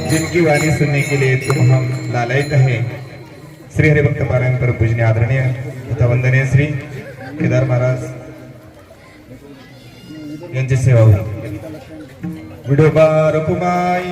जिनकी वाणी सुनने के लिए तुम हम लालायित है। श्री हरिभक्त पारायण पर पूजनीय आदरणीय तथा वंदनीय श्री केदार महाराज यांची सेवा होईल। विडोबा रकुमाई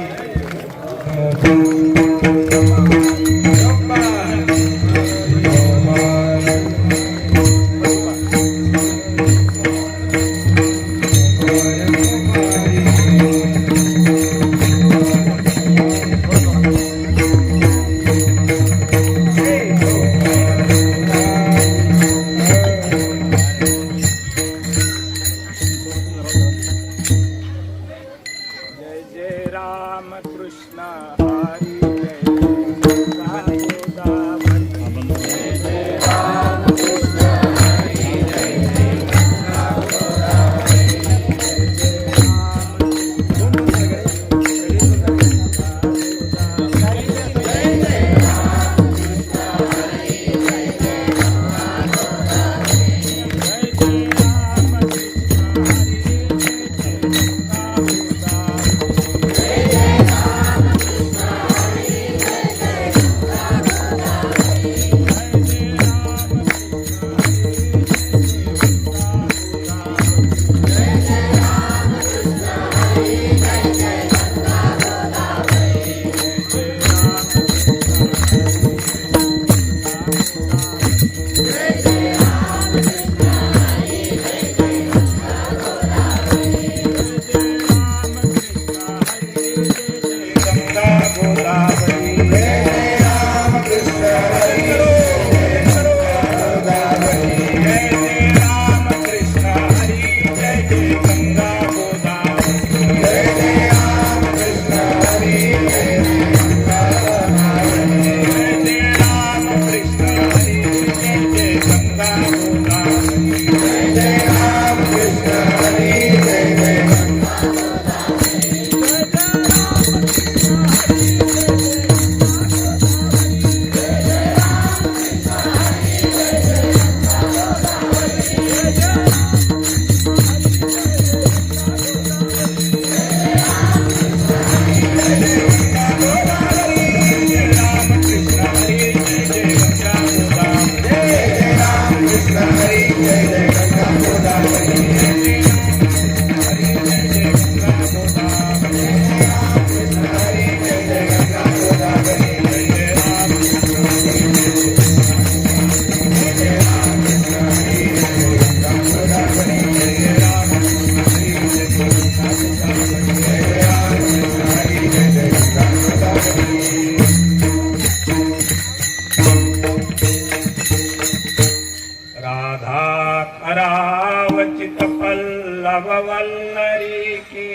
करावचित पल्लव वल्लरी की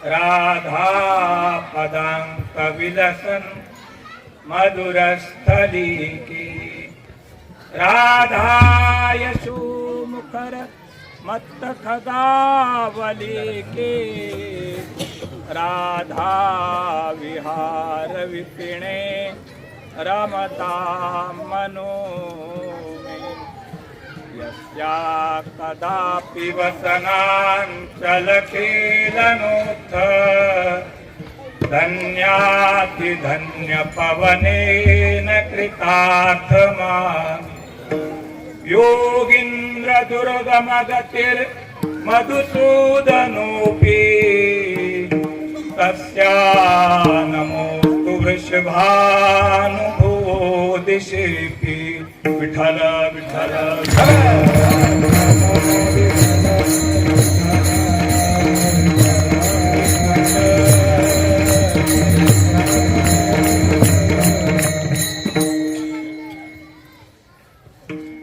राधा पदांक विलसन मधुरस्थली की राधा यशो मुखर मत्त खगावली की राधा विहार विपिणे रमता मनो यस्या कदापि वसनांचल खेलनोत्थ धन्यातिधन्य पवनेन कृतार्थमानि योगीन्द्र दुर्गम गतिर् मधुसूदनोऽपि तस्या नमोस्तु वृषभानुभुवो दिशेऽपि विठ्ठल विठ्ठल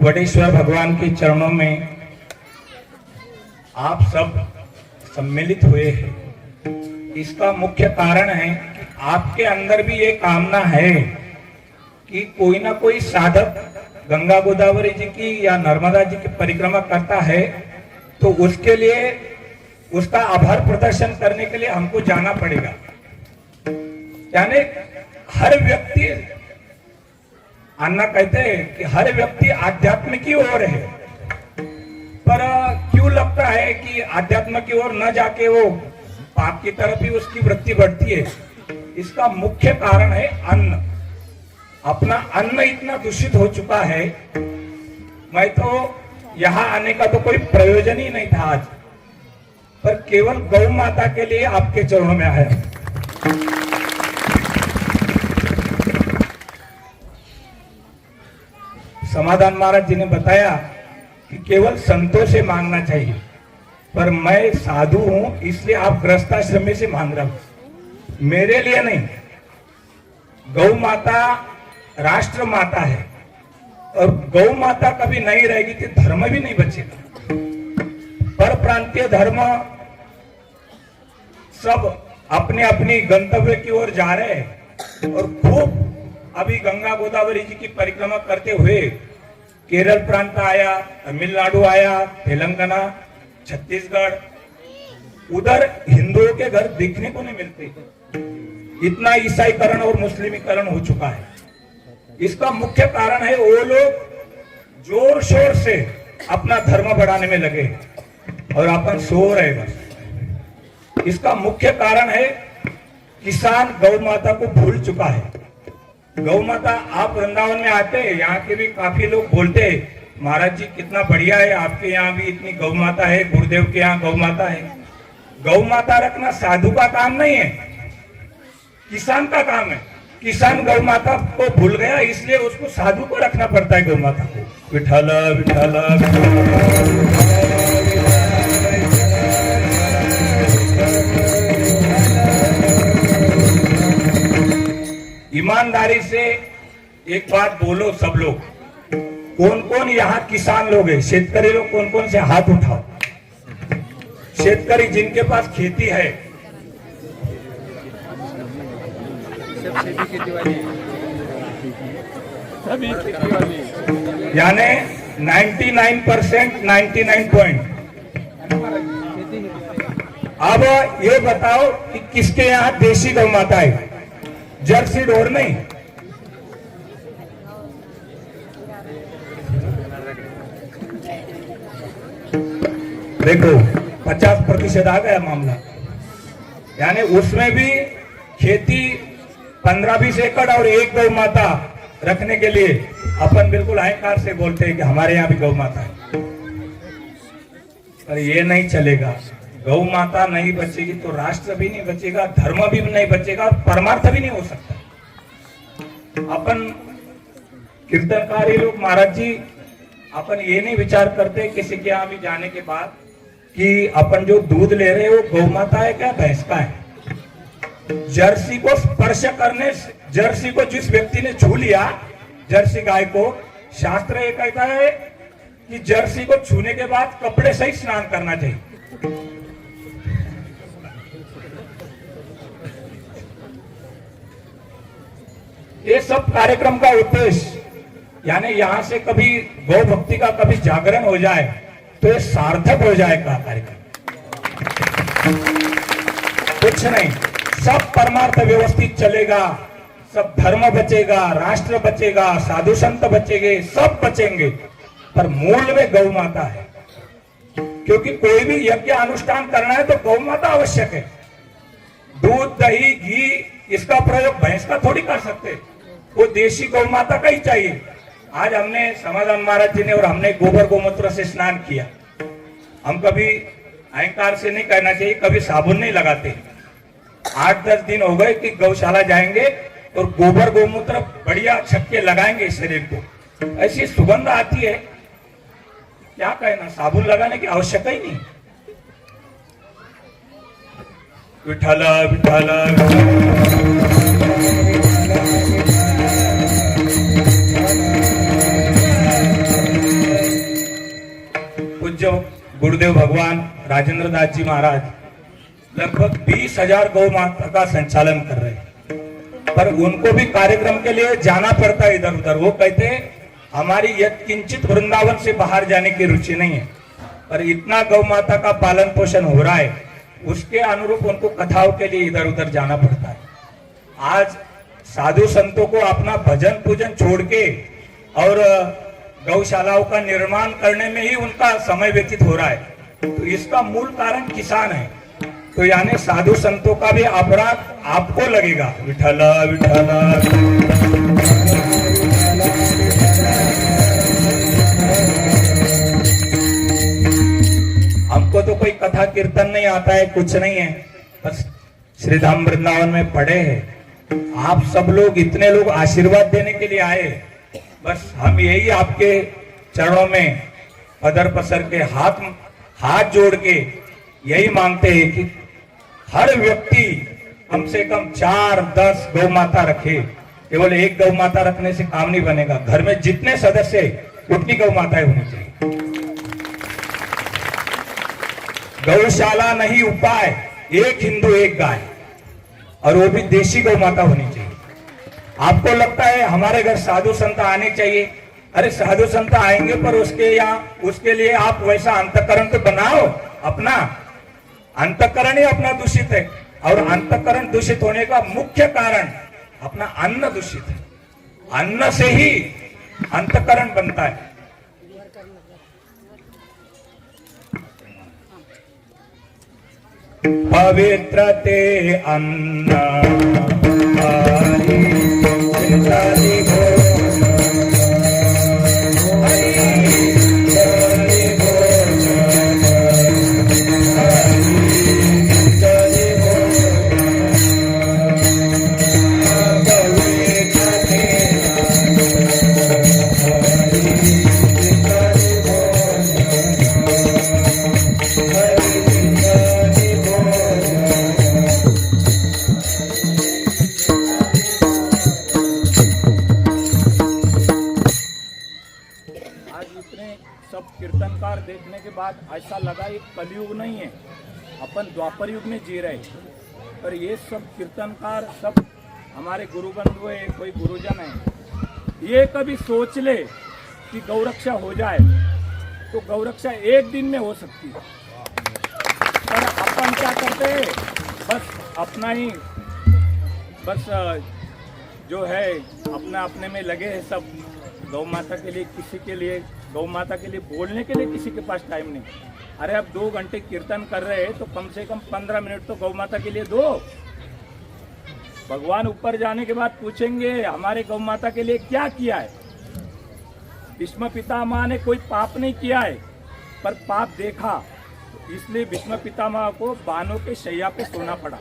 वटेश्वर भगवान के चरणों में आप सब सम्मिलित हुए हैं। इसका मुख्य कारण है कि आपके अंदर भी ये कामना है कि कोई ना कोई साधक गंगा गोदावरी जी की या नर्मदा जी की परिक्रमा करता है तो उसके लिए उसका आभार प्रदर्शन करने के लिए हमको जाना पड़ेगा। यानी हर व्यक्ति अन्ना कहते हैं कि हर व्यक्ति आध्यात्म की ओर है, पर क्यों लगता है कि आध्यात्म की ओर न जाके वो पाप की तरफ ही उसकी वृत्ति बढ़ती है? इसका मुख्य कारण है अन्न। अपना अन्न इतना दूषित हो चुका है, मैं तो यहाँ आने का तो कोई प्रयोजन ही नहीं था आज, पर केवल गौ माता के लिए आपके चरणों में आया। समाधान महाराज जी ने बताया कि केवल संतों से मांगना चाहिए, पर मैं साधु हूं इसलिए आप गृहस्थाश्रम में से मांग रहा हूं, मेरे लिए नहीं। गौ माता राष्ट्र माता है, और गौ माता कभी नहीं रहेगी तो धर्म भी नहीं बचेगा। पर प्रांतीय धर्म सब अपने अपनी गंतव्य की ओर जा रहे हैं, और खूब अभी गंगा गोदावरी जी की परिक्रमा करते हुए केरल प्रांत आया, तमिलनाडु आया, तेलंगाना, छत्तीसगढ़, उधर हिंदुओं के घर दिखने को नहीं मिलते। इतना ईसाईकरण और मुस्लिमीकरण हो चुका है। इसका मुख्य कारण है वो लोग जोर शोर से अपना धर्म बढ़ाने में लगे और अपन सो रहे बस। इसका मुख्य कारण है किसान गौ माता को भूल चुका है। गौ माता, आप वृंदावन में आते हैं, यहाँ के भी काफी लोग बोलते हैं महाराज जी कितना बढ़िया है, आपके यहाँ भी इतनी गौ माता है, गुरुदेव के यहाँ गौ माता है। गौ माता रखना साधु का काम नहीं है, किसान का काम है। किसान गौ माता को भूल गया, इसलिए उसको साधु को रखना पड़ता है गौ माता को। विठल विठल ईमानदारी से एक बात बोलो सब लोग, कौन कौन यहाँ किसान लोग हैं? शेतकरी लोग कौन कौन से हाथ उठाओ। शेतकरी जिनके पास खेती है, यानी 99%, 99 पॉइंट। अब ये बताओ कि किसके यहाँ देशी गौ माता है, जर्सी ढोर नहीं। देखो 50% आ गया मामला, यानी उसमें भी खेती 15-20 एकड़ और एक गौ माता रखने के लिए अपन बिल्कुल अहंकार से बोलते हैं कि हमारे यहाँ भी गौ माता है। पर ये नहीं चलेगा। गौ माता नहीं बचेगी तो राष्ट्र भी नहीं बचेगा, धर्म भी नहीं बचेगा, परमार्थ भी नहीं हो सकता। अपन कीर्तनकारी लोग महाराज जी, अपन ये नहीं विचार करते किसी के यहाँ भी जाने के बाद कि अपन जो दूध ले रहे हैं वो गौ माता है क्या भैंस का है। जर्सी को स्पर्श करने, जर्सी को जिस व्यक्ति ने छू लिया, जर्सी गाय को, शास्त्र ये कहता है कि जर्सी को छूने के बाद कपड़े से ही स्नान करना चाहिए। ये सब कार्यक्रम का उद्देश्य, यानी यहाँ से कभी गौ भक्ति का कभी जागरण हो जाए तो ये सार्थक हो जाएगा कार्यक्रम। कुछ नहीं, सब परमार्थ व्यवस्थित चलेगा, सब धर्म बचेगा, राष्ट्र बचेगा, साधु संत बचेंगे, सब बचेंगे, पर मूल में गौ माता है। क्योंकि कोई भी यज्ञ अनुष्ठान करना है तो गौ माता आवश्यक है। दूध, दही, घी इसका प्रयोग भैंस का थोड़ी कर सकते, वो देशी गौ माता का ही चाहिए। आज हमने समाधान महाराज जी ने और हमने गोबर गोमूत्र से स्नान किया। हम कभी अहंकार से नहीं करना चाहिए, कभी साबुन नहीं लगाते। 8-10 दिन हो गए कि गौशाला जाएंगे और गोबर गोमूत्र बढ़िया छक्के लगाएंगे शरीर को, ऐसी सुगंध आती है, क्या कहना, साबुन लगाने की आवश्यकता ही नहीं। विठल विठल पूज्य गुरुदेव भगवान राजेंद्र दास जी महाराज लगभग 20,000 गौ माता का संचालन कर रहे हैं, पर उनको भी कार्यक्रम के लिए जाना पड़ता है इधर उधर। वो कहते हैं हमारी यत्किंचित वृंदावन से बाहर जाने की रुचि नहीं है, पर इतना गौ माता का पालन पोषण हो रहा है, उसके अनुरूप उनको कथाओं के लिए इधर उधर जाना पड़ता है। आज साधु संतों को अपना भजन पूजन छोड़ के और गौशालाओं का निर्माण करने में ही उनका समय व्यतीत हो रहा है। तो इसका मूल कारण किसान है। तो यानी साधु संतों का भी अपराध आपको लगेगा। विठला विठला हमको तो कोई कथा कीर्तन नहीं आता है, कुछ नहीं है, बस श्रीधाम वृंदावन में पड़े हैं। आप सब लोग इतने लोग आशीर्वाद देने के लिए आए, बस हम यही आपके चरणों में पदर पसर के हाथ जोड़ के यही मांगते हैं कि हर व्यक्ति कम से कम 4-10 गौ माता रखे। केवल एक गौ माता रखने से काम नहीं बनेगा। घर में जितने सदस्य उतनी गौ माताएं होनी चाहिए। गौशाला नहीं उपाय, एक हिंदू एक गाय, और वो भी देशी गौ माता होनी चाहिए। आपको लगता है हमारे घर साधु संत आने चाहिए? अरे साधु संत आएंगे, पर उसके लिए आप वैसा अंतकरण तो बनाओ। अपना अंतकरण ही अपना दूषित है, और अंतकरण दूषित होने का मुख्य कारण अपना अन्न दूषित है। अन्न से ही अंतकरण बनता है। पवित्र ते अन्न सब कीर्तनकार देखने के बाद ऐसा लगा ये कलयुग नहीं है, अपन द्वापर युग में जी रहे। पर ये सब कीर्तनकार सब हमारे गुरु बंधु है, कोई गुरुजन है, ये कभी सोच ले कि गौरक्षा हो जाए तो गौरक्षा एक दिन में हो सकती है। पर अपन क्या करते हैं, बस अपना ही बस जो है अपना अपने में लगे हैं सब। गौ माता के लिए किसी के लिए गौ माता के लिए बोलने के लिए किसी के पास टाइम नहीं। अरे अब 2 घंटे कीर्तन कर रहे हैं तो कम से कम 15 मिनट तो गौ माता के लिए दो। भगवान ऊपर जाने के बाद पूछेंगे हमारे गौ माता के लिए क्या किया है। भीष्म पितामह ने कोई पाप नहीं किया है, पर पाप देखा, इसलिए भीष्म पितामह को बानों के शैया पे सोना पड़ा।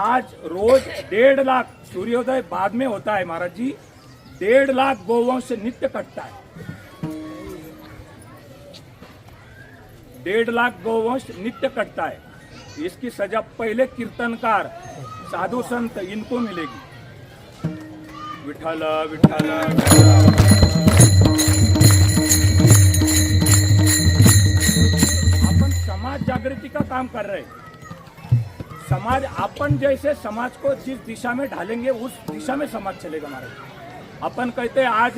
आज रोज 1.5 लाख, सूर्योदय बाद में होता है महाराज जी, 1.5 लाख गौवंश नित्य कटता है। 1.5 लाख गौवंश नित्य कटता है। इसकी सजा पहले कीर्तनकार साधु संत इनको मिलेगी। विठल विठल अपन समाज जागृति का काम कर रहे हैं। समाज अपन जैसे समाज को जिस दिशा में ढालेंगे उस दिशा में समाज चलेगा हमारे। अपन कहते हैं आज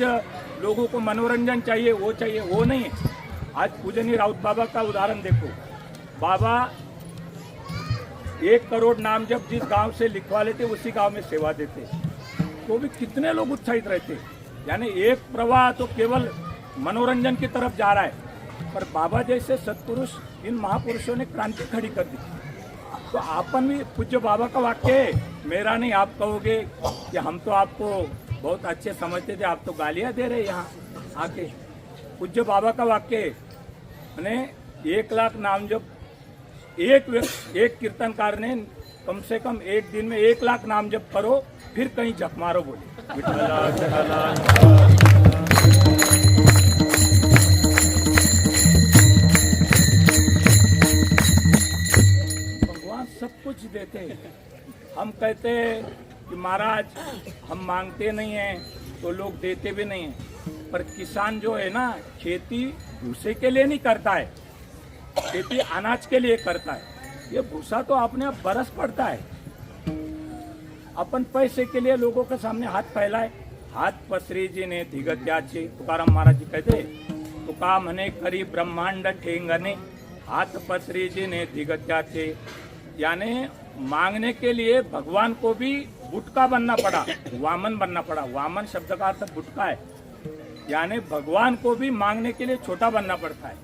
लोगों को मनोरंजन चाहिए, वो चाहिए, वो नहीं है। आज पूजनीय राउत बाबा का उदाहरण देखो। बाबा 1 करोड़ नाम जब जिस गांव से लिखवा लेते उसी गांव में सेवा देते, तो भी कितने लोग उत्साहित रहते। यानी एक प्रवाह तो केवल मनोरंजन की तरफ जा रहा है, पर बाबा जैसे सत्पुरुष, इन महापुरुषों ने क्रांति खड़ी कर दी। तो अपन भी पूज्य बाबा का वाक्य है, मेरा नहीं। आप कहोगे कि हम तो आपको बहुत अच्छे समझते थे, आप तो गालियां दे रहे यहाँ आके। पूज्य बाबा का वाक्य है, 1 लाख नाम जब एक कीर्तनकार ने कम से कम एक दिन में 1 लाख नाम जब करो, फिर कहीं झक मारो बोले। भगवान सब कुछ देते हैं। हम कहते हैं कि महाराज हम मांगते नहीं हैं तो लोग देते भी नहीं हैं। पर किसान जो है ना, खेती भूसे के लिए नहीं करता है, खेती अनाज के लिए करता है। ये भूसा तो अपने आप बरस पड़ता है। अपन पैसे के लिए लोगों के सामने हाथ फैलाए। हाथ पसरी जी ने धिगत्याचे, तुकाराम महाराज जी कहते, तुका मने करी ब्रह्मांड ठेंगने, हाथ पसरी जी ने धिगत्याचे। यानी मांगने के लिए भगवान को भी बुटका बनना पड़ा, वामन बनना पड़ा। वामन शब्द का अर्थ बुटका है, यानी भगवान को भी मांगने के लिए छोटा बनना पड़ता है।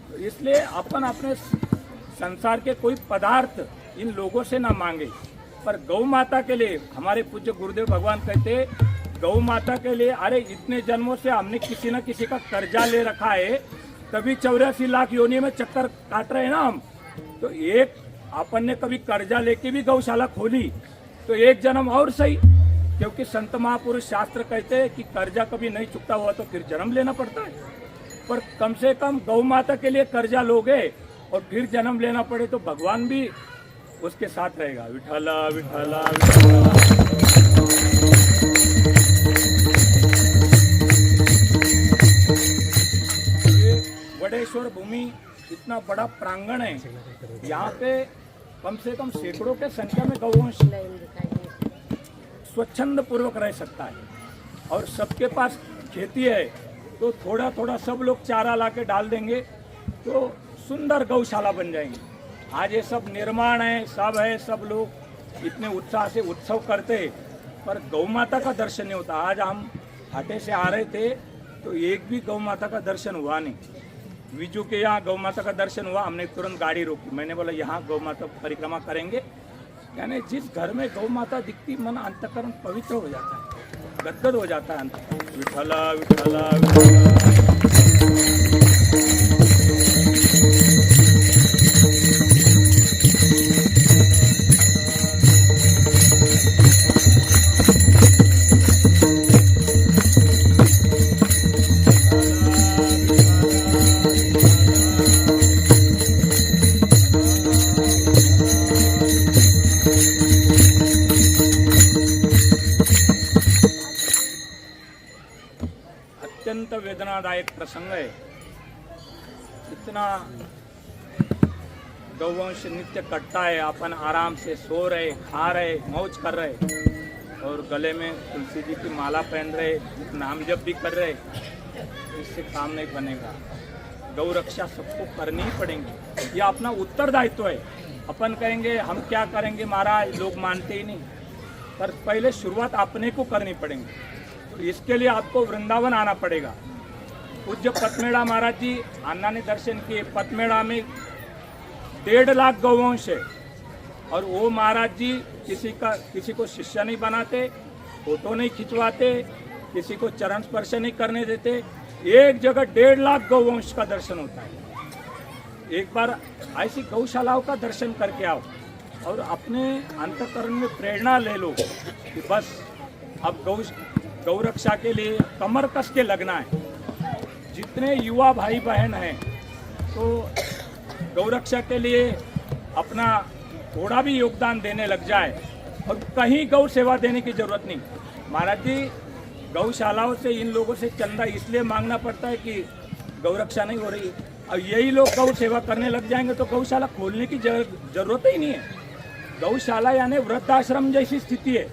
तो इसलिए अपन अपने संसार के कोई पदार्थ इन लोगों से ना मांगे, पर गौ माता के लिए हमारे पूज्य गुरुदेव भगवान कहते, गौ माता के लिए अरे इतने जन्मों से हमने किसी न किसी का कर्जा ले रखा है, तभी 84 लाख योनि में चक्कर काट रहे हैं ना हम। तो एक अपन ने कभी कर्जा लेके भी गौशाला खोली तो एक जन्म और सही, क्योंकि संत महापुरुष शास्त्र कहते हैं कि कर्जा कभी नहीं चुकता हुआ तो फिर जन्म लेना पड़ता है। पर कम से कम गौ माता के लिए कर्जा लोगे और फिर जन्म लेना पड़े तो भगवान भी उसके साथ रहेगा। विठला विठला विठला। ये वडेश्वर भूमि इतना बड़ा प्रांगण है, यहाँ पे कम से कम सैकड़ों के संख्या में गौवंश स्वच्छंद पूर्वक रह सकता है। और सबके पास खेती है तो थोड़ा थोड़ा सब लोग चारा ला के डाल देंगे तो सुंदर गौशाला बन जाएंगे। आज ये सब निर्माण है, सब लोग इतने उत्साह से उत्सव करते, पर गौ माता का दर्शन नहीं होता। आज हम हाटे से आ रहे थे तो एक भी गौ माता का दर्शन हुआ नहीं। विजू के यहाँ गौ माता का दर्शन हुआ, हमने तुरंत गाड़ी रोकी। मैंने बोला यहाँ गौ माता परिक्रमा करेंगे। यानी जिस घर में गौ माता दिखती मन अंतकरण पवित्र हो जाता है, गदगद हो जाता है अंतकरण। विठला विठला विठला। अत्यंत वेदनादायक प्रसंग है। इतना गौवंश नित्य कटता है, अपन आराम से सो रहे, खा रहे, मौज कर रहे और गले में तुलसी जी की माला पहन रहे, नाम जप भी कर रहे। इससे काम नहीं बनेगा। गौ रक्षा सबको करनी ही पड़ेगी, यह अपना उत्तरदायित्व है। अपन कहेंगे हम क्या करेंगे महाराज, लोग मानते ही नहीं, पर पहले शुरुआत अपने को करनी पड़ेगी। तो इसके लिए आपको वृंदावन आना पड़ेगा। पूज्य पतमेड़ा महाराज जी अन्ना ने दर्शन किए। पतमेड़ा में 1.5 लाख गौवंश है और वो महाराज जी किसी को शिष्य नहीं बनाते, फोटो नहीं खिंचवाते, किसी को चरण स्पर्श नहीं करने देते। एक जगह 1.5 लाख गौवंश का दर्शन होता है। एक बार ऐसी गौशालाओं का दर्शन करके आओ और अपने अंतःकरण में प्रेरणा ले लो कि बस अब गौ रक्षा के लिए कमर कस के लगना है। जितने युवा भाई बहन हैं तो गौ रक्षा के लिए अपना थोड़ा भी योगदान देने लग जाए और कहीं गौ सेवा देने की जरूरत नहीं। महाराज जी गौशालाओं से इन लोगों से चंदा इसलिए मांगना पड़ता है कि गौ रक्षा नहीं हो रही। अब यही लोग गौ सेवा करने लग जाएंगे तो गौशाला खोलने की जरूरत ही नहीं है। गौशाला यानी वृद्धाश्रम जैसी स्थिति है।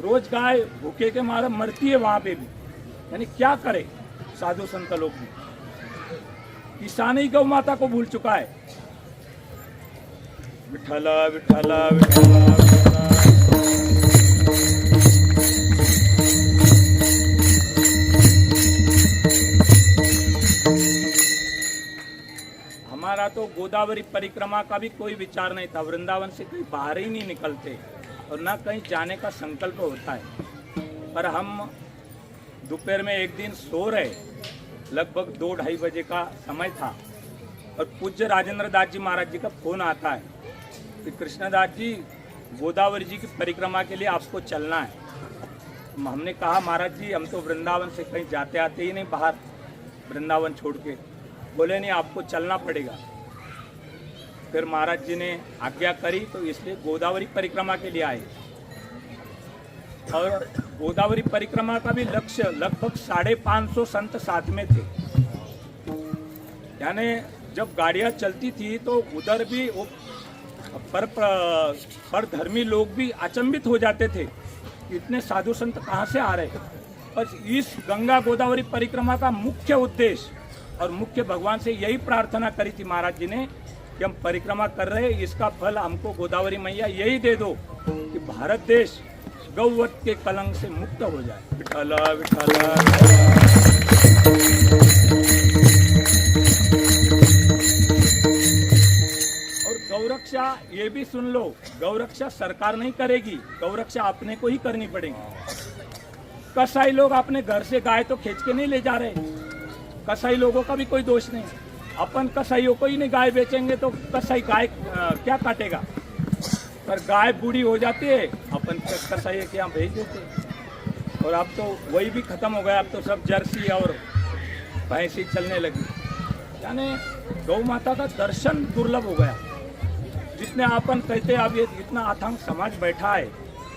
रोज गाय भूखे के मारे मरती है वहां पे भी, यानी क्या करे साधु संत लोग भी। किसान ही गौ माता को भूल चुका है। विठला विठला विठला विठला। हमारा तो गोदावरी परिक्रमा का भी कोई विचार नहीं था। वृंदावन से कहीं बाहर ही नहीं निकलते और ना कहीं जाने का संकल्प होता है। पर हम दोपहर में एक दिन सो रहे, लगभग 2-2:30 बजे का समय था और पूज्य राजेंद्र दास जी महाराज जी का फोन आता है कि कृष्णदास जी गोदावरी जी की परिक्रमा के लिए आपको चलना है। हमने कहा महाराज जी हम तो वृंदावन से कहीं जाते आते ही नहीं बाहर, वृंदावन छोड़ के। बोले नहीं आपको चलना पड़ेगा। फिर महाराज जी ने आज्ञा करी तो इसलिए गोदावरी परिक्रमा के लिए आए। और गोदावरी परिक्रमा का भी लक्ष्य लगभग 550 संत साथ में थे। यानी जब गाड़ियां चलती थी तो उधर भी वो पर धर्मी लोग भी अचंभित हो जाते थे कि इतने साधु संत कहाँ से आ रहे हैं। और इस गंगा गोदावरी परिक्रमा का मुख्य उद्देश्य और मुख्य भगवान से यही प्रार्थना करी थी महाराज जी ने कि हम परिक्रमा कर रहे हैं, इसका फल हमको गोदावरी मैया यही दे दो कि भारत देश गौवत के कलंक से मुक्त हो जाए। विठला विठला और गौरक्षा ये भी सुन लो, गौरक्षा सरकार नहीं करेगी, गौरक्षा अपने को ही करनी पड़ेगी। कसाई लोग अपने घर से गाय तो खींच के नहीं ले जा रहे, कसाई लोगों का भी कोई दोष नहीं। अपन कसाईयों को ही नहीं गाय बेचेंगे तो कसाई गाय क्या काटेगा। पर गाय बूढ़ी हो जाती है, अपन कसाई के यहाँ भेज देते हैं। और अब तो वही भी खत्म हो गया, अब तो सब जर्सी और भैंसी चलने लगी। यानी गौ माता का दर्शन दुर्लभ हो गया। जितने अपन कहते हैं, अब ये इतना अथांग समाज बैठा है,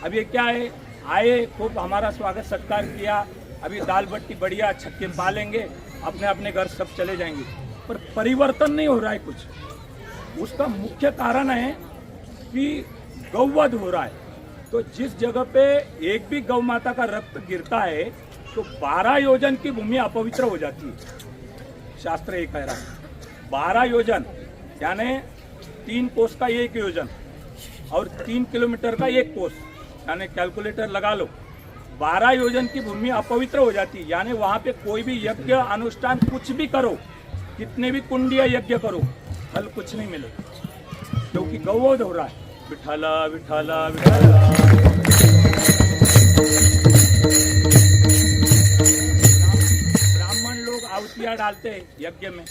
अब ये क्या है, आए खूब हमारा स्वागत सत्कार किया, अभी दाल बट्टी बढ़िया छक्के पालेंगे, अपने अपने घर सब चले जाएंगे, पर परिवर्तन नहीं हो रहा है कुछ। उसका मुख्य कारण है कि गौवध हो रहा है। तो जिस जगह पे एक भी गौ माता का रक्त गिरता है तो 12 योजन की भूमि अपवित्र हो जाती है। शास्त्र ये कह रहा है 12 योजन यानी 3 कोस का 1 योजन और 3 किलोमीटर का 1 कोस, यानी कैलकुलेटर लगा लो, 12 योजन की भूमि अपवित्र हो जाती है। यानी वहां पे कोई भी यज्ञ अनुष्ठान कुछ भी करो, कितने भी कुंडीय यज्ञ करो, फल कुछ नहीं मिलेगा, क्योंकि गौवध हो रहा है। विठला विठला विठला। ब्राह्मण लोग आहुतियां डालते हैं यज्ञ में,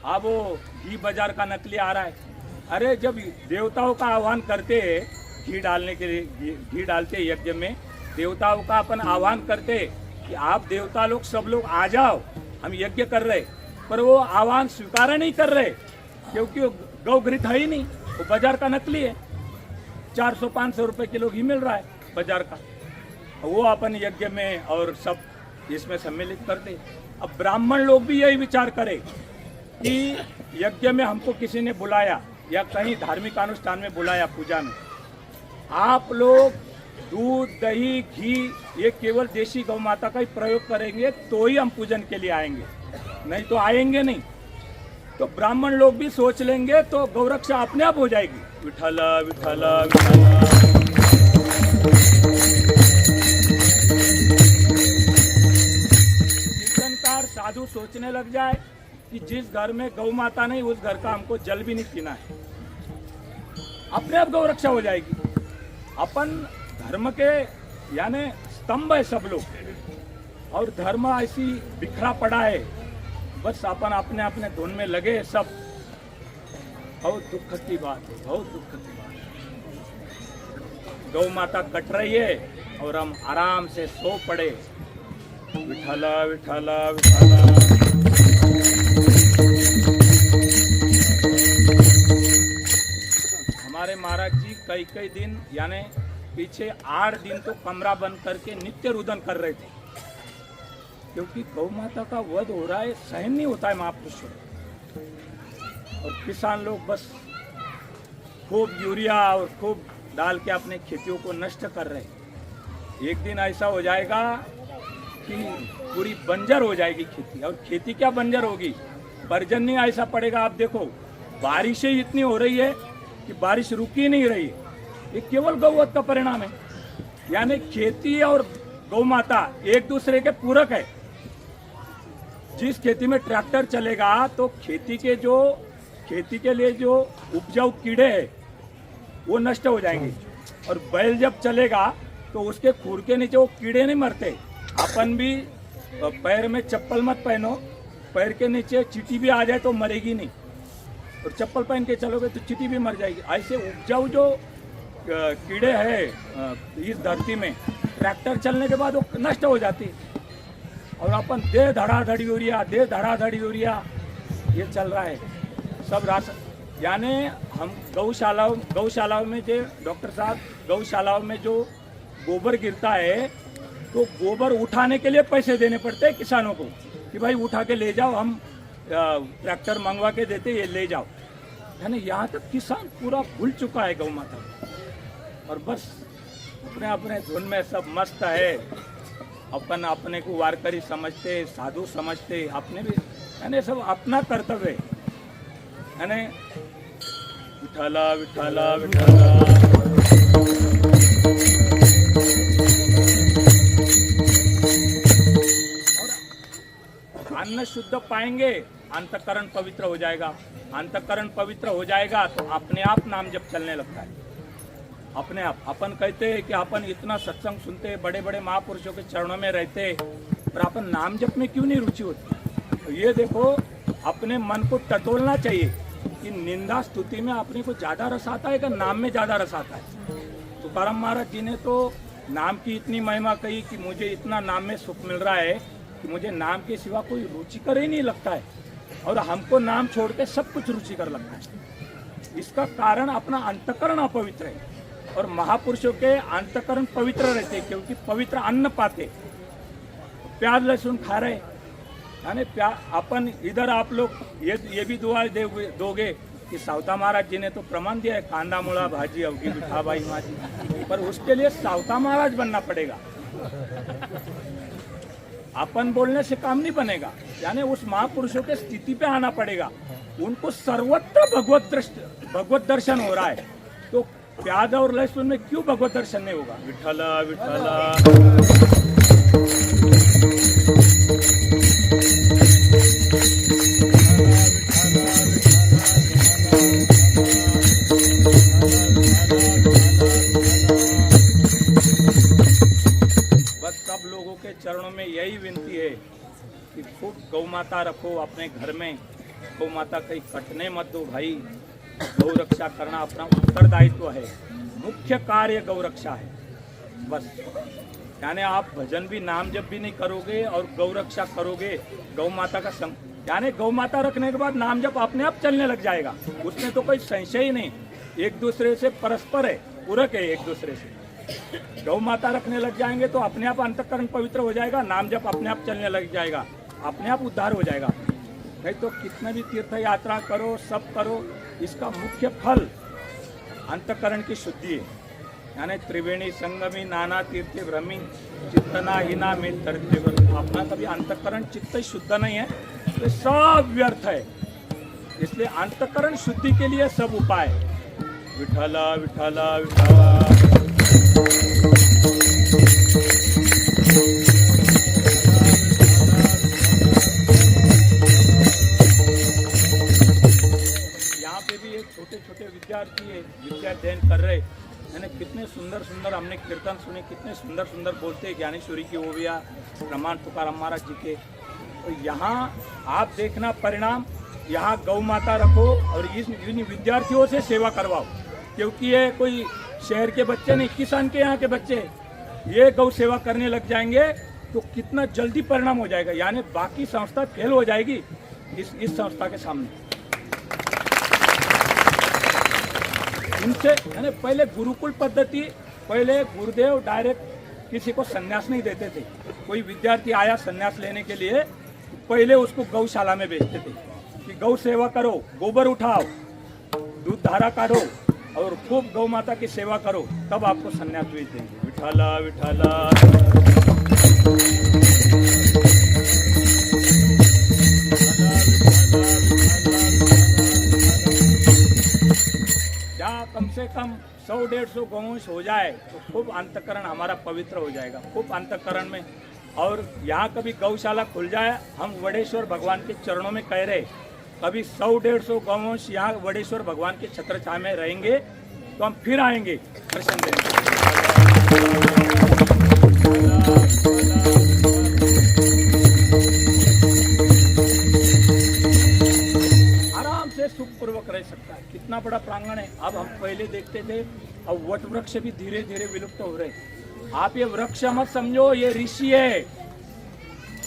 अब वो घी बाजार का नकली आ रहा है। अरे जब देवताओं का आह्वान करते हैं, घी डालने के लिए घी डालते हैं यज्ञ में, देवताओं का अपन आह्वान करते हैं कि आप देवता लोग सब लोग आ जाओ, हम यज्ञ कर रहे, पर वो आह्वान स्वीकार नहीं कर रहे, क्योंकि वो गौघृत है ही नहीं, वो बाजार का नकली है। 400-500 रुपए किलो घी मिल रहा है बाजार का, वो अपन यज्ञ में और सब इसमें सम्मिलित करते। अब ब्राह्मण लोग भी यही विचार करें कि यज्ञ में हमको किसी ने बुलाया या कहीं धार्मिक अनुष्ठान में बुलाया, पूजा में, आप लोग दूध दही घी ये केवल देशी गौ माता का ही प्रयोग करेंगे तो ही हम पूजन के लिए आएंगे, नहीं तो आएंगे नहीं। तो ब्राह्मण लोग भी सोच लेंगे तो गौरक्षा अपने आप हो जाएगी। विठला विठला विठला। कीर्तनकार साधु सोचने लग जाए कि जिस घर में गौ माता नहीं उस घर का हमको जल भी नहीं पीना है, अपने आप गौरक्षा हो जाएगी। अपन धर्म के यानी स्तंभ है सब लोग, और धर्म ऐसी बिखरा पड़ा है, बस अपन अपने अपने धुन में लगे सब। बहुत दुख की बात है, बहुत दुख की बात है। गौ माता कट रही है और हम आराम से सो पड़े। विठला विठला विठला। हमारे महाराज जी कई कई दिन यानी पीछे 8 दिन तो कमरा बंद करके नित्य रुदन कर रहे थे, क्योंकि गौ माता का वध हो रहा है, सहन नहीं होता है महापुरुषों। और किसान लोग बस खूब यूरिया और खूब डाल के अपने खेतियों को नष्ट कर रहे हैं। एक दिन ऐसा हो जाएगा कि पूरी बंजर हो जाएगी खेती, और खेती क्या बंजर होगी, पर्जन्य ऐसा पड़ेगा। आप देखो बारिशें इतनी हो रही है कि बारिश रुक ही नहीं रही है, ये केवल गौवध का परिणाम है। यानी खेती और गौ माता एक दूसरे के पूरक है। जिस खेती में ट्रैक्टर चलेगा तो खेती के लिए जो उपजाऊ कीड़े हैं वो नष्ट हो जाएंगे, और बैल जब चलेगा तो उसके खुर के नीचे वो कीड़े नहीं मरते। अपन भी पैर में चप्पल मत पहनो, पैर के नीचे चींटी भी आ जाए तो मरेगी नहीं, और चप्पल पहन के चलोगे तो चींटी भी मर जाएगी। ऐसे उपजाऊ जो कीड़े हैं इस धरती में, ट्रैक्टर चलने के बाद वो नष्ट हो जाती है। और अपन दे धड़ाधड़ यूरिया ये चल रहा है सब राशन। यानी हम गौशालाओं में जो डॉक्टर साहब गौशालाओं में जो गोबर गिरता है तो गोबर उठाने के लिए पैसे देने पड़ते हैं किसानों को कि भाई उठा के ले जाओ, हम ट्रैक्टर मंगवा के देते, ये ले जाओ। यानी यहाँ तक किसान पूरा भूल चुका है गौ माता, और बस अपने अपने धुन में सब मस्त है। अपन अपने को वारकरी समझते, साधु समझते, अपने भी यानी सब अपना कर्तव्य है। यानी विठला विठला विठला। अन्न शुद्ध पाएंगे, अंतःकरण पवित्र हो जाएगा। अंतःकरण पवित्र हो जाएगा तो अपने आप नाम जप चलने लगता है, अपने आप। अपन कहते हैं कि अपन इतना सत्संग सुनते, बड़े बड़े महापुरुषों के चरणों में रहते, पर अपन नाम जप में क्यों नहीं रुचि होती? तो ये देखो, अपने मन को टटोलना चाहिए कि निंदा स्तुति में अपने को ज्यादा रस आता है कि नाम में ज्यादा रस आता है। तुकाराम महाराज जी ने तो नाम की इतनी महिमा कही कि मुझे इतना नाम में सुख मिल रहा है कि मुझे नाम के सिवा कोई रुचिकर ही नहीं लगता है, और हमको नाम छोड़ के सब कुछ रुचिकर लगता है। इसका कारण अपना अंतःकरण अपवित्र है, और महापुरुषों के अंतःकरण पवित्र रहते, क्योंकि पवित्र अन्न पाते। प्याज लहसुन खा रहे, यानी अपन इधर आप लोग ये भी दुआ दोगे कि सावता महाराज जी ने तो प्रमाण दिया है, कांदा मुळा भाजी अवघी विठाबाई माझी, पर उसके लिए सावता महाराज बनना पड़ेगा। अपन बोलने से काम नहीं बनेगा, यानी उस महापुरुषों के स्थिति पे आना पड़ेगा। उनको सर्वत्र भगवत दर्शन हो रहा है, तो प्याज और लहसुन में क्यों भगवत दर्शन नहीं होगा? विठला विठला। बस सब लोगों के चरणों में यही विनती है कि खूब गौ माता रखो अपने घर में। गौ माता कहीं कटने मत दो भाई। गौ रक्षा करना अपना उत्तरदायित्व है, मुख्य कार्य गौ रक्षा है। बस यानी आप भजन भी नाम जप भी नहीं करोगे और गौ रक्षा करोगे, गौ माता का संग, यानी गौ माता रखने के बाद नाम जप अपने आप चलने लग जाएगा। उसमें तो कोई संशय ही नहीं, एक दूसरे से परस्पर है, पूरक है एक दूसरे से। गौ माता रखने लग जाएंगे तो अपने आप अंतःकरण पवित्र हो जाएगा, नाम जप अपने आप चलने लग जाएगा, अपने आप उद्धार हो जाएगा। नहीं तो कितने भी तीर्थ यात्रा करो, सब करो, इसका मुख्य फल अंतःकरण की शुद्धि है। यानी त्रिवेणी संगमी नाना तीर्थ भ्रमी चित्तना हिना में तरते। अपना कभी अंतःकरण चित्त शुद्ध नहीं है तो सब व्यर्थ है। इसलिए अंतःकरण शुद्धि के लिए सब उपाय। विठला विठला विठला। यहाँ पे भी एक छोटे छोटे विद्यार्थी है, विद्या अध्ययन कर रहे, मैंने कितने सुंदर सुंदर हमने कीर्तन सुने, कितने सुंदर सुंदर बोलते हैं ज्ञानेश्वरी की ओविया, प्रमाण तुकाराम महाराज जी के। तो यहाँ आप देखना परिणाम, यहाँ गौ माता रखो और इन विद्यार्थियों से सेवा करवाओ, क्योंकि ये कोई शहर के बच्चे नहीं, किसान के यहाँ के बच्चे, ये गौ सेवा करने लग जाएंगे तो कितना जल्दी परिणाम हो जाएगा। यानी बाकी संस्था फेल हो जाएगी इस संस्था के सामने। इनसे यानी पहले गुरुकुल पद्धति, पहले गुरुदेव डायरेक्ट किसी को संन्यास नहीं देते थे। कोई विद्यार्थी आया संन्यास लेने के लिए, पहले उसको गौशाला में भेजते थे कि गौ सेवा करो, गोबर उठाओ, दूध धारा काढ़ो और खूब गौ माता की सेवा करो, तब आपको संन्यास भेज देंगे। विठाला विठाला। जहाँ कम से कम 100-150 गौवंश हो जाए तो खूब अंतःकरण हमारा पवित्र हो जाएगा, खूब अंतःकरण में। और यहाँ कभी गौशाला खुल जाए, हम वडेश्वर भगवान के चरणों में कह रहे, कभी 100-150 गौवंश यहाँ वडेश्वर भगवान के छत्र छाया में रहेंगे तो हम फिर आएंगे दर्शन देने। आराम से सुखपूर्वक रह सकता है, कितना बड़ा प्रांगण है। अब हम पहले देखते थे, अब वट वृक्ष भी धीरे धीरे विलुप्त हो रहे। आप ये वृक्ष मत समझो, ये ऋषि है,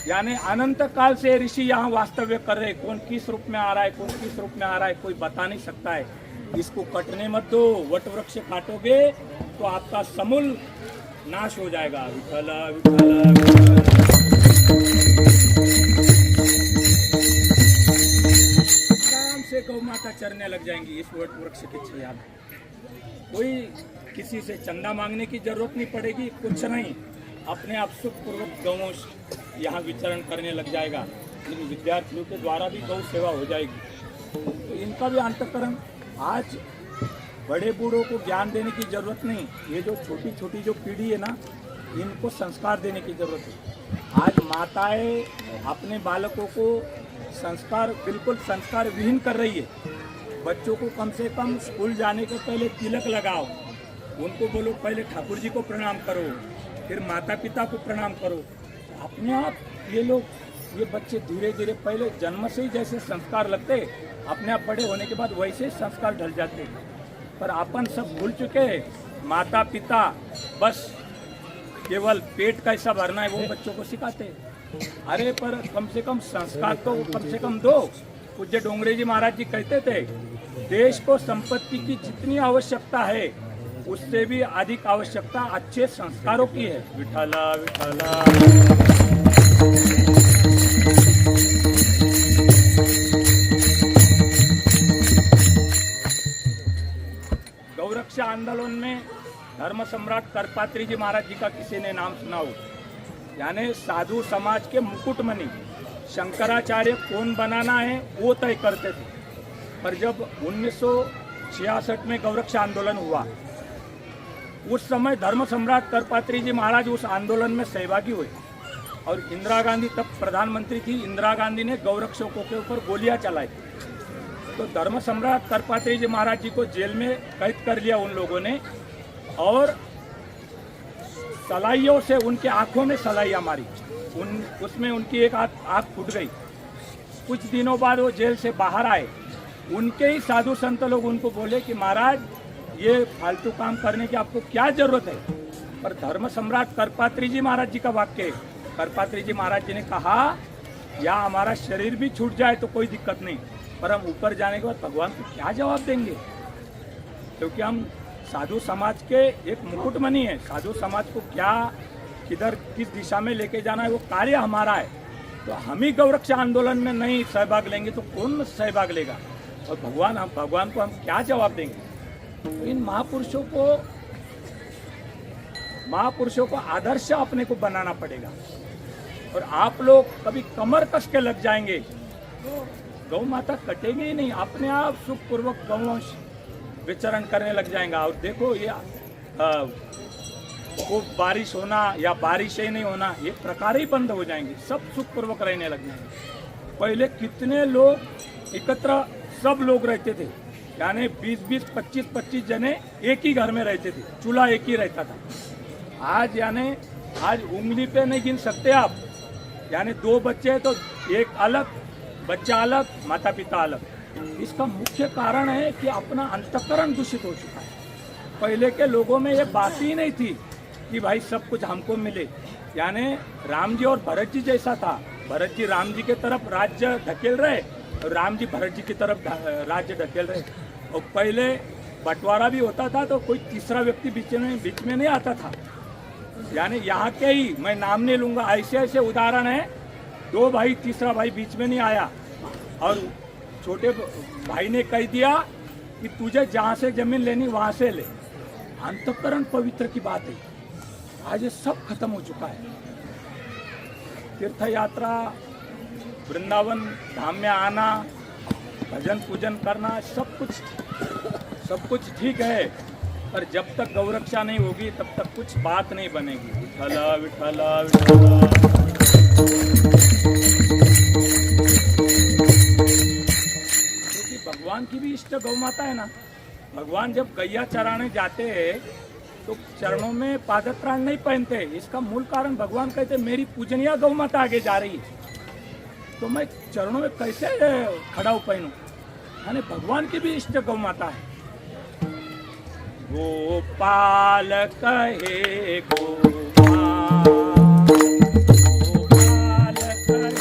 यानी अनंत काल से ऋषि यहाँ वास्तव्य कर रहे। कौन किस रूप में आ रहा है, कौन किस रूप में आ रहा है, कोई बता नहीं सकता है। इसको कटने मत दो, वट वृक्ष काटोगे तो आपका समूल नाश हो जाएगा। विठला विठला आराम से गौ माता चरने लग जाएंगी इस वट वृक्ष के छाया में। कोई किसी से चंदा मांगने की जरूरत नहीं पड़ेगी, कुछ नहीं, अपने आप सुखपूर्वक गौवंश यहाँ विचरण करने लग जाएगा। इन विद्यार्थियों के द्वारा भी गौ सेवा हो जाएगी। तो इनका भी अंतःकरण, आज बड़े बूढ़ों को ज्ञान देने की जरूरत नहीं, ये जो छोटी छोटी जो पीढ़ी है ना, इनको संस्कार देने की जरूरत है। आज माताएं अपने बालकों को संस्कार बिल्कुल संस्कार विहीन कर रही है। बच्चों को कम से कम स्कूल जाने के पहले तिलक लगाओ, उनको बोलो पहले ठाकुर जी को प्रणाम करो, फिर माता पिता को प्रणाम करो। अपने आप ये बच्चे धीरे धीरे पहले जन्म से ही जैसे संस्कार लगते, अपने आप बड़े होने के बाद वैसे संस्कार ढल जाते। पर अपन सब भूल चुके हैं, माता पिता बस केवल पेट कैसा भरना है वो बच्चों को सिखाते हैं। अरे पर कम से कम संस्कार तो कम से कम दो। पूज्य डोंगरे जी महाराज जी कहते थे, देश को संपत्ति की जितनी आवश्यकता है उससे भी अधिक आवश्यकता अच्छे संस्कारों की है। विठला विठला। गौरक्षा आंदोलन में धर्म सम्राट करपात्री जी महाराज जी का किसी ने नाम सुना हो? यानी साधु समाज के मुकुटमणि शंकराचार्य कौन बनाना है वो तय करते थे। पर जब 1966 में गौरक्षा आंदोलन हुआ, उस समय धर्म सम्राट करपात्री जी महाराज उस आंदोलन में सहभागी हुए और इंदिरा गांधी तब प्रधानमंत्री थी। इंदिरा गांधी ने गौरक्षकों के ऊपर गोलियां चलाई, तो धर्म सम्राट करपात्री जी महाराज जी को जेल में कैद कर लिया उन लोगों ने और सलाइयों से उनके आंखों में सलाइयां मारी। उसमें उनकी एक आंख फूट गई। कुछ दिनों बाद वो जेल से बाहर आए, उनके ही साधु संत लोग उनको बोले कि महाराज ये फालतू काम करने की आपको क्या जरूरत है। पर धर्म सम्राट करपात्री जी महाराज जी का वाक्य है। करपात्री जी महाराज जी ने कहा, या हमारा शरीर भी छूट जाए तो कोई दिक्कत नहीं, पर हम ऊपर जाने के बाद भगवान को क्या जवाब देंगे, क्योंकि हम साधु समाज के एक मुकुटमणि है। साधु समाज को क्या किधर किस दिशा में लेके जाना है वो कार्य हमारा है। तो हम ही गौरक्षा आंदोलन में नहीं सहभाग लेंगे तो कौन सहभाग लेगा, और भगवान को हम क्या जवाब देंगे। तो इन महापुरुषों को आदर्श अपने को बनाना पड़ेगा। और आप लोग कभी कमर कस के लग जाएंगे तो गौ माता कटेगी ही नहीं, अपने आप सुखपूर्वक गौवंश विचरण करने लग जाएगा। और देखो ये खूब बारिश होना या बारिश ही नहीं होना, ये प्रकार ही बंद हो जाएंगे, सब सुखपूर्वक रहने लग जाएंगे। पहले कितने लोग एकत्र सब लोग रहते थे, यानी 20-20, 25-25 जने एक ही घर में रहते थे, चूल्हा एक ही रहता था। आज उंगली पे नहीं गिन सकते आप, यानी 2 बच्चे हैं तो एक अलग बच्चा अलग, माता पिता अलग। इसका मुख्य कारण है कि अपना अंतःकरण दूषित हो चुका है। पहले के लोगों में ये बात ही नहीं थी कि भाई सब कुछ हमको मिले, यानी राम जी और भरत जी जैसा था। भरत जी राम जी के तरफ राज्य धकेल रहे और राम जी भरत जी की तरफ राज्य धकेल रहे। और पहले बंटवारा भी होता था तो कोई तीसरा व्यक्ति बीच में नहीं आता था, यानी यहाँ के ही, मैं नाम नहीं लूंगा, ऐसे ऐसे उदाहरण है। 2 भाई, तीसरा भाई बीच में नहीं आया और छोटे भाई ने कह दिया कि तुझे जहाँ से जमीन लेनी वहाँ से ले। अंतःकरण पवित्र की बात है, आज ये सब खत्म हो चुका है। तीर्थ यात्रा, वृंदावन धाम में आना, भजन पूजन करना, सब कुछ ठीक है, पर जब तक गौरक्षा नहीं होगी तब तक कुछ बात नहीं बनेगी। विठला विठला विठला। क्योंकि भगवान की भी इष्ट गौ माता है ना। भगवान जब गैया चराने जाते हैं तो चरणों में पादत्राण नहीं पहनते। इसका मूल कारण भगवान कहते मेरी पूजनीय गौ माता आगे जा रही है तो मैं चरणों में कैसे खड़ा हो पहनूं। यानी भगवान की भी इष्ट गौ माता है। गोपाल कहे गोपाल, गोपाल कहे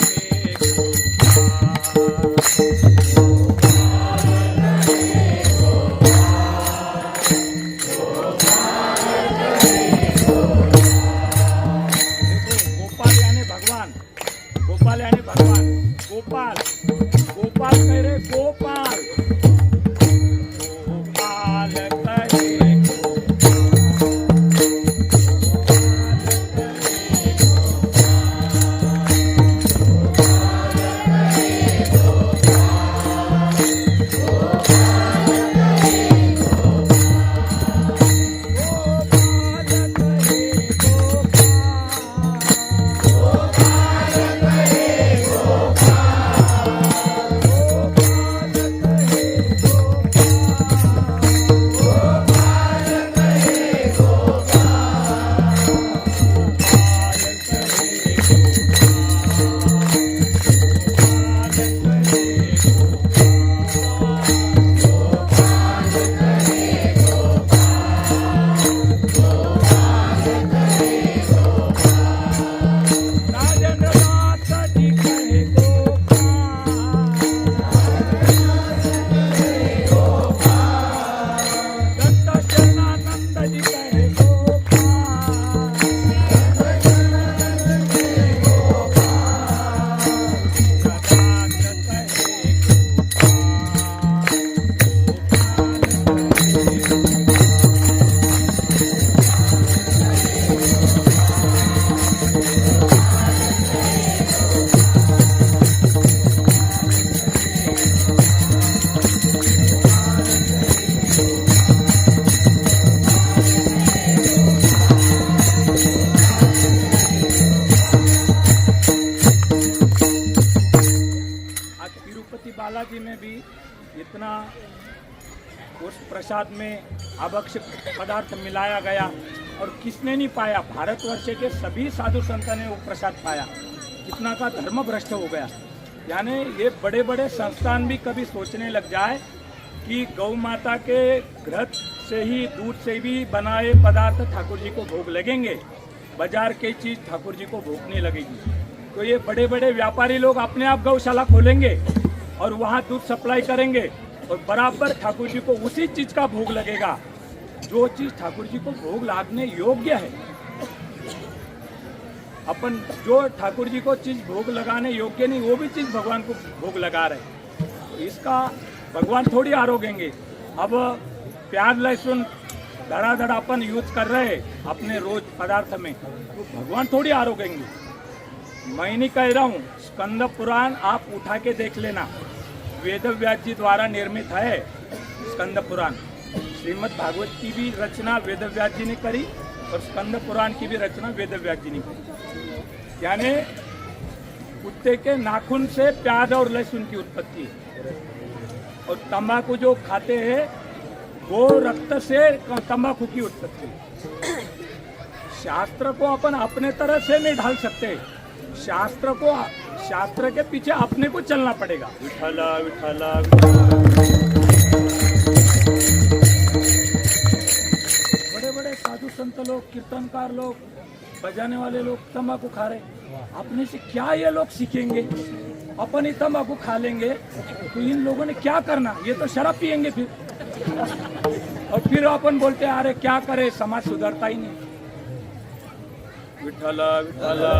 गोपाल यानी भगवान, गोपाल यानी भगवान, गोपाल गोपाल कह रहे गोपाल, गोपाल कहे गोपाल बालाजी में भी इतना उस प्रसाद में आवश्यक पदार्थ मिलाया गया और किसने नहीं पाया, भारतवर्ष के सभी साधु संतों ने वो प्रसाद पाया। कितना का धर्म भ्रष्ट हो गया। यानी ये बड़े बड़े संस्थान भी कभी सोचने लग जाए कि गौ माता के घृत से ही, दूध से भी बनाए पदार्थ ठाकुर जी को भोग लगेंगे, बाजार की चीज ठाकुर जी को भोग नहीं लगेगी। तो ये बड़े बड़े व्यापारी लोग अपने आप गौशाला खोलेंगे और वहाँ दूध सप्लाई करेंगे और बराबर ठाकुर जी को उसी चीज का भोग लगेगा जो चीज ठाकुर जी को भोग लागने योग्य है। अपन जो ठाकुर जी को चीज भोग लगाने योग्य नहीं, वो भी चीज भगवान को भोग लगा रहे। इसका भगवान थोड़ी आरोगेंगे। अब प्याज लहसुन धड़ाधड़ अपन यूज कर रहे अपने रोज पदार्थ में, तो भगवान थोड़ी आरोगेंगे। मैं नहीं कह रहा हूँ, स्कंद पुराण आप उठा के देख लेना, वेद व्यास जी द्वारा निर्मित है स्कंद पुराण। श्रीमद् भागवत की भी रचना वेद व्यास जी ने करी और स्कंद पुराण की भी रचना वेद व्यास जी ने करी। यानी कुत्ते के नाखून से प्याज और लहसुन की उत्पत्ति है और तंबाकू जो खाते हैं वो रक्त से तंबाकू की उत्पत्ति है। शास्त्र को अपन अपने तरह से नहीं ढाल सकते, शास्त्र के पीछे अपने को चलना पड़ेगा। विठला विठला बड़े बड़े साधु संत लोग, कीर्तनकार लोग, बजाने वाले लोग तंबाकू खा रहे, अपने से क्या ये लोग सीखेंगे? अपन ही तंबाकू खा लेंगे तो इन लोगों ने क्या करना? ये तो शराब पियेंगे फिर, और फिर अपन बोलते हैं अरे क्या करे, समाज सुधरता ही नहीं। विठला विठला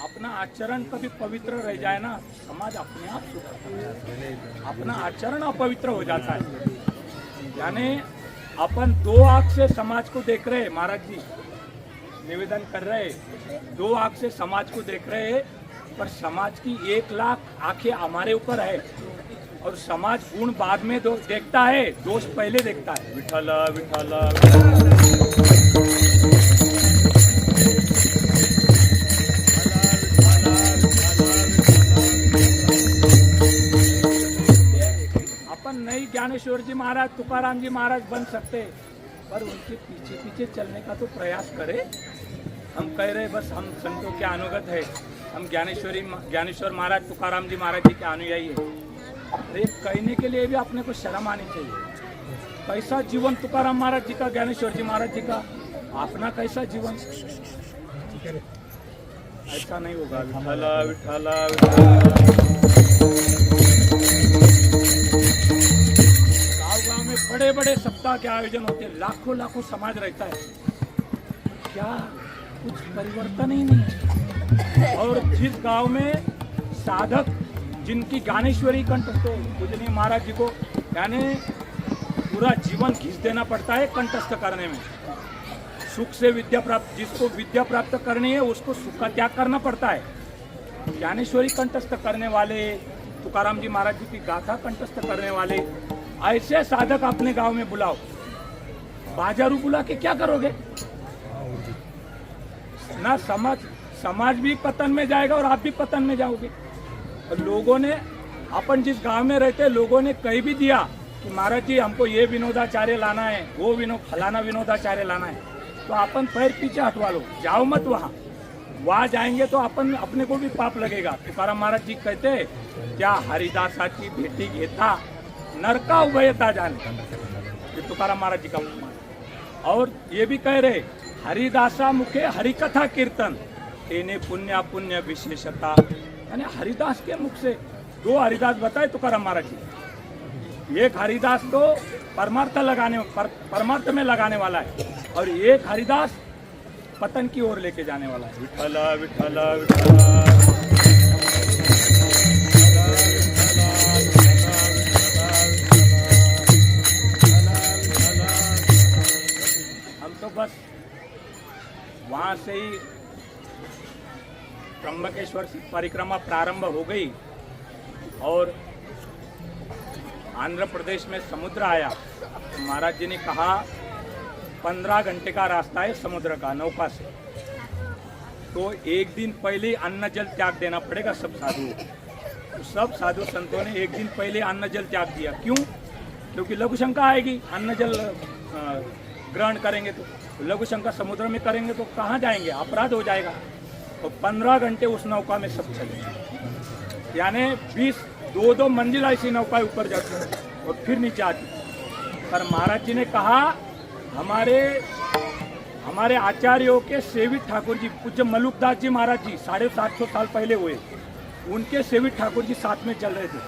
अपना आचरण कभी पवित्र रह जाए ना, समाज अपने आप सुधरता है। अपना आचरण अपवित्र हो जाता है। यानी अपन दो आंख से समाज को देख रहे हैं, महाराज जी निवेदन कर रहे हैं, दो आंख से समाज को देख रहे हैं, पर समाज की 1 लाख आंखें हमारे ऊपर है और समाज गुण बाद में देखता है, दोष पहले देखता है। विठला विठला अपन नहीं ज्ञानेश्वर जी महाराज, तुकाराम जी महाराज बन सकते, पर उनके पीछे पीछे चलने का तो प्रयास करें। हम कह रहे बस हम संतों के अनुगत है, हम ज्ञानेश्वर महाराज, तुकाराम जी महाराज जी के अनुयायी है। अरे कहने के लिए भी अपने को शर्म आनी चाहिए। कैसा जीवन तुकाराम महाराज जी का, ज्ञानेश्वर जी महाराज जी का, अपना कैसा जीवन? ऐसा नहीं होगा। विठला विठला गाँव में बड़े बड़े सप्ताह के आयोजन होते हैं, लाखों लाखों समाज रहता है, क्या कुछ परिवर्तन ही नहीं है। और जिस गांव में साधक जिनकी ज्ञानेश्वरी कंठस्थ हो, पूजनीय महाराज जी को यानी पूरा जीवन घिस देना पड़ता है कंठस्थ करने में। सुख से विद्या प्राप्त, जिसको विद्या प्राप्त करनी है उसको सुख का त्याग करना पड़ता है। ज्ञानेश्वरी कंठस्थ करने वाले, तुकाराम जी महाराज जी की गाथा कंठस्थ करने वाले ऐसे साधक अपने गांव में बुलाओ। बाजारू बुला के क्या करोगे? ना समाज भी पतन में जाएगा और आप भी पतन में जाओगे। और लोगों ने, अपन जिस गांव में रहते लोगों ने कह भी दिया कि महाराज जी हमको ये विनोदाचार्य लाना है, वो फलाना विनोदाचार्य लाना है, तो अपन पैर पीछे हटवा लो, जाओ मत वहाँ जाएंगे तो अपन अपने को भी पाप लगेगा। तुकाराम महाराज जी कहते क्या हरिदासाची भेटी घेता नरका उभयता जाने, ये तुकाराम महाराज जी का। और ये भी कह रहे हरिदासा मुखे हरिकथा कीर्तन तेने पुण्य पुण्य विशेषता, यानी हरिदास के मुख से, 2 हरिदास बताए तुकाराम महाराज जी। एक हरिदास तो परमार्थ में लगाने वाला है और एक हरिदास पतन की ओर लेके जाने वाला है। विठला विठला विठला तो बस वहाँ से ही त्र्यंबकेश्वर परिक्रमा प्रारंभ हो गई और आंध्र प्रदेश में समुद्र आया। महाराज जी ने कहा 15 घंटे का रास्ता है समुद्र का, नौका से। तो एक दिन पहले ही अन्न जल त्याग देना पड़ेगा सब साधुओं को। तो सब साधु संतों ने एक दिन पहले अन्न जल त्याग दिया। क्यों? क्योंकि लघु शंका आएगी, अन्न जल ग्रहण करेंगे तो लघु शंका समुद्र में करेंगे तो कहाँ जाएंगे, अपराध हो जाएगा। तो 15 घंटे उस नौका में सब चले, यानी 2 मंजिल ऐसी नौका ऊपर जाती है और फिर नीचे आती। पर महाराज जी ने कहा, हमारे आचार्यों के सेवित ठाकुर जी पूज्य मलुकदास जी महाराज जी 750 साल पहले हुए, उनके सेवित ठाकुर जी साथ में चल रहे थे।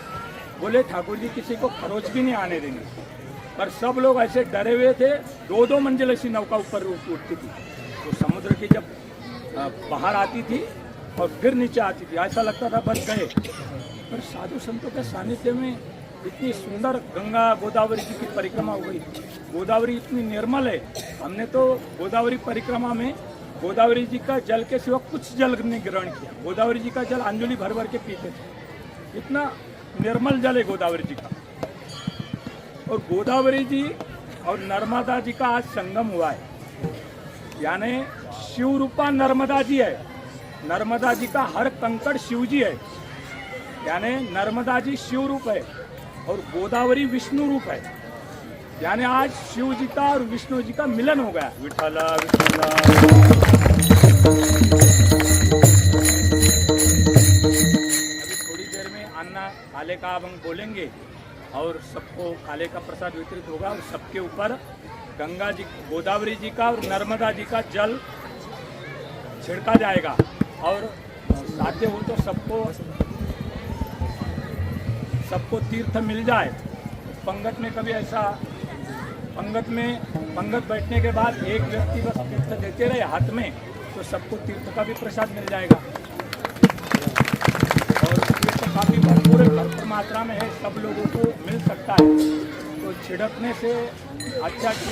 बोले ठाकुर जी किसी को खरोच भी नहीं आने देंगे, पर सब लोग ऐसे डरे हुए थे। 2 मंजिल ऐसी नौका ऊपर उठती थी, तो समुद्र की जब बाहर आती थी और फिर नीचे आती थी, ऐसा लगता था बस गए। पर साधु संतों के सानिध्य में इतनी सुंदर गंगा गोदावरी जी की परिक्रमा हो गई। गोदावरी इतनी निर्मल है, हमने तो गोदावरी परिक्रमा में गोदावरी जी का जल के सिवा कुछ जल नहीं ग्रहण किया। गोदावरी जी का जल अंजलि भर भर के पीते थे, इतना निर्मल जल है गोदावरी जी का। और गोदावरी जी और नर्मदा जी का आज संगम हुआ है, यानी शिव रूपा नर्मदा जी है। नर्मदा जी का हर कंकड़ शिव जी है, यानी नर्मदा जी शिव रूप है और गोदावरी विष्णु रूप है। यानी आज शिव जी का और विष्णु जी का मिलन हो गया। विठला विठला। अभी थोड़ी देर में अन्ना काले का हम बोलेंगे और सबको काले का प्रसाद वितरित होगा और सबके ऊपर गंगा जी, गोदावरी जी का और नर्मदा जी का जल छिड़का जाएगा। और साध्य हो तो सबको तीर्थ मिल जाए। पंगत में कभी ऐसा, पंगत बैठने के बाद एक व्यक्ति बस तीर्थ देते रहे हाथ में, तो सबको तीर्थ का भी प्रसाद मिल जाएगा। और तीर्थ काफ़ी भरपूर मात्रा में है, सब लोगों को मिल सकता है। तो छिड़कने से अच्छा कि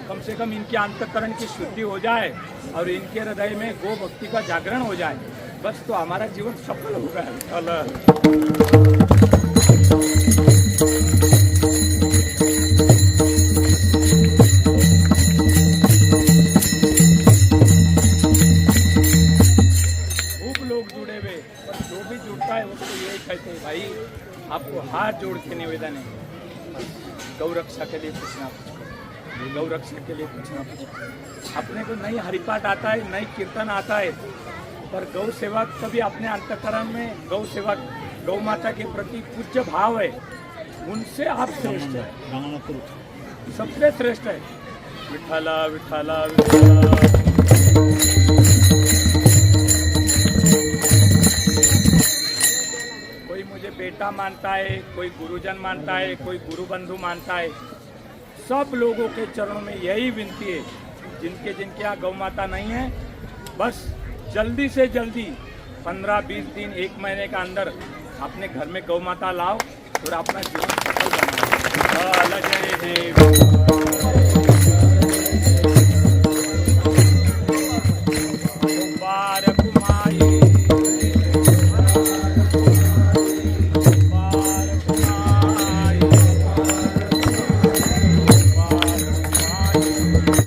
कम से कम इनके अंतःकरण की शुद्धि हो जाए और इनके हृदय में गो भक्ति का जागरण हो जाए, बस तो हमारा जीवन सफल हो गया। खूब लोग जुड़े हुए, पर जो भी जुड़ता है उसको यही कहते हैं, भाई आपको हाथ जोड़ के निवेदन है, गौ रक्षा के लिए कुछ ना कुछ, गौ रक्षा के लिए कुछ ना कुछ। अपने को नहीं हरिपाठ आता है, नहीं कीर्तन आता है, पर गौ सेवा कभी अपने अंतःकरण में गौ सेवा, गौ माता के प्रति पूज्य भाव है, उनसे आप श्रेष्ठ है, सबसे श्रेष्ठ है। विठला विठला विठला। कोई मुझे बेटा मानता है, कोई गुरुजन मानता है, कोई गुरु बंधु मानता है। सब लोगों के चरणों में यही विनती है, जिनके यहाँ गौ माता नहीं है, बस जल्दी से जल्दी 15-20 दिन, 1 महीने का अंदर अपने घर में गौ माता लाओ और अपना जीवन सफल बनाओ। जय देव।